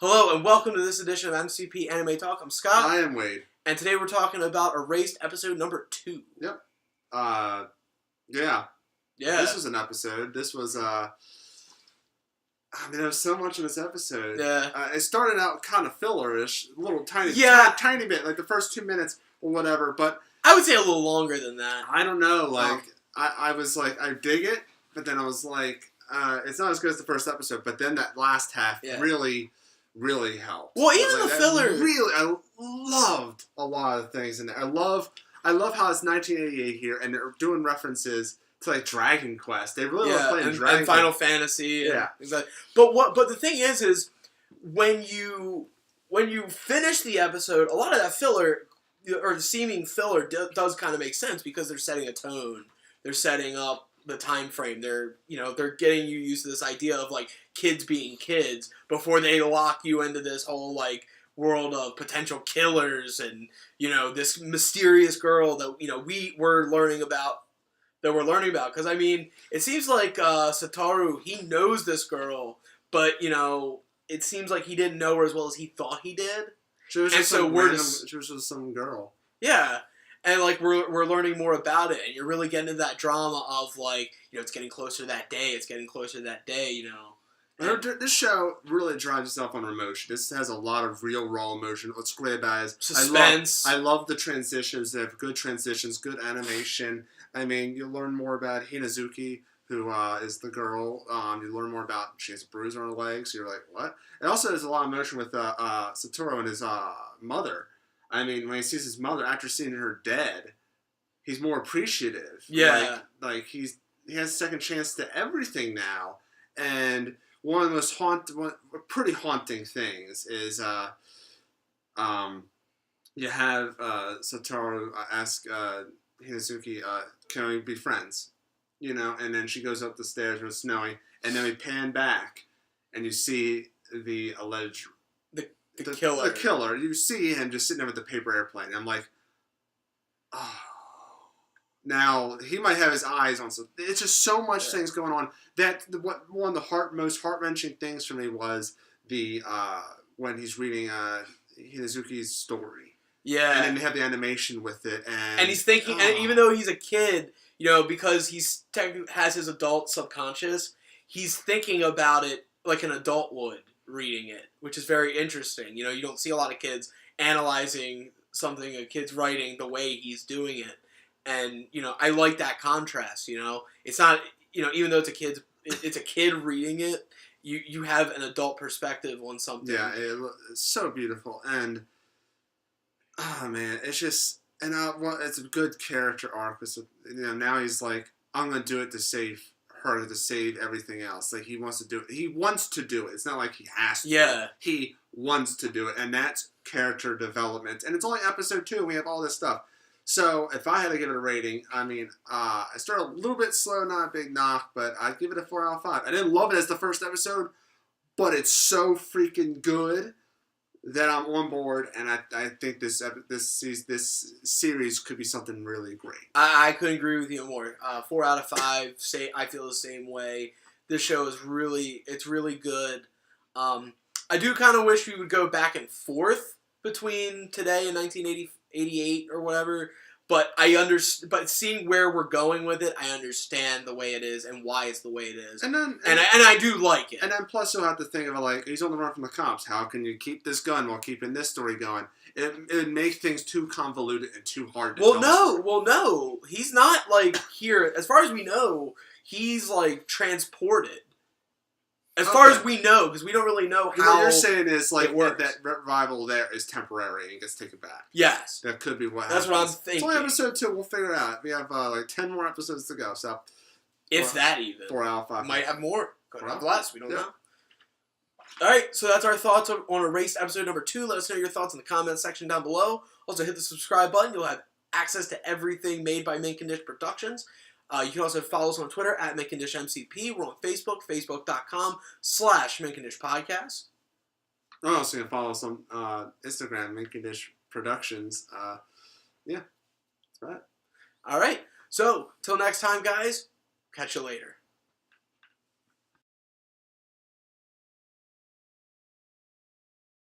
Hello and welcome to this edition of MCP Anime Talk. I'm Scott. I am Wade. And today we're talking about Erased episode number 2. Yep. Yeah. This was an episode. This was, there was so much in this episode. Yeah. It started out kind of fillerish, a little tiny bit, like the first 2 minutes or whatever, but... I would say a little longer than that. I don't know, I was like, I dig it, but then I was like, it's not as good as the first episode, but then that last half really helped. Well, even the filler. Really, I loved a lot of things in there. I love how it's 1988 here, and they're doing references to like Dragon Quest. They really love playing Dragon and Final Fantasy. Yeah, exactly. But the thing is when you finish the episode, a lot of that filler or the seeming filler does kind of make sense because they're setting a tone. They're setting up the time frame. They're getting you used to this idea of like kids being kids before they lock you into this whole like world of potential killers and this mysterious girl that we're learning about. Because I mean, it seems like Satoru, he knows this girl, but it seems like he didn't know her as well as he thought he did. She was just some girl. Yeah. And, like, we're learning more about it, and you're really getting into that drama of, like, it's getting closer that day, This show really drives itself on emotion. This has a lot of real, raw emotion. What's great about it is... suspense. I love the transitions. They have good transitions, good animation. I mean, you learn more about Hinazuki, who is the girl. You learn more about... She has a bruise on her leg, so you're like, what? It also has a lot of emotion with Satoru and his mother. I mean, when he sees his mother, after seeing her dead, he's more appreciative. Yeah. Like he has a second chance to everything now. And one of the most pretty haunting things is you have Satoru ask Hinazuki, can we be friends? And then she goes up the stairs when it's snowing, and then we pan back, and you see the alleged... The killer. The killer. You see him just sitting there with the paper airplane. And I'm like, oh. Now, he might have his eyes on something. It's just so much things going on. One of the most heart-wrenching things for me was when he's reading Hinazuki's story. Yeah. And then they have the animation with it. And he's thinking, and even though he's a kid, because he's technically has his adult subconscious, he's thinking about it like an adult would. Reading it, which is very interesting. You don't see a lot of kids analyzing something a kid's writing the way he's doing it. And, I like that contrast, It's not, even though it's a kid reading it, you have an adult perspective on something. Yeah, it's so beautiful. And, oh man, it's just, and it's a good character arc. Now he's like, I'm going to do it to save her, to save everything else. Like, he wants to do it. He wants to do it. It's not like he has to. Yeah. He wants to do it. And that's character development. And it's only episode 2 and we have all this stuff. So, if I had to give it a rating, I mean, I started a little bit slow, not a big knock, but I'd give it a 4 out of 5. I didn't love it as the first episode, but it's so freaking good that I'm on board, and I think this series could be something really great. I couldn't agree with you more. 4 out of 5. I feel the same way. This show is really good. I do kind of wish we would go back and forth between today and 1988 or whatever. But But seeing where we're going with it, I understand the way it is and why it's the way it is. And I do like it. And then plus you'll have to think of it like, he's on the run from the cops. How can you keep this gun while keeping this story going? It would make things too convoluted and too hard to tell. No. He's not like here. As far as we know, he's like transported. As far as we know, because we don't really know how. What you're saying is like that revival there is temporary and gets taken back. Yes, that could be what happens. That's what I'm thinking. It's only episode 2. We'll figure it out. We have like 10 more episodes to go. So, that even 4 out of 5. Might have more. Could have less. We don't know. All right, so that's our thoughts on Erased episode number 2. Let us know your thoughts in the comments section down below. Also, hit the subscribe button. You'll have access to everything made by Mint Condish Productions. You can also follow us on Twitter at Mint Condish MCP. We're on Facebook, facebook.com/Mint Condish Podcast. I'm also going to follow us on Instagram, Mint Condish Productions. Yeah, that's right. All right. So, till next time, guys. Catch you later.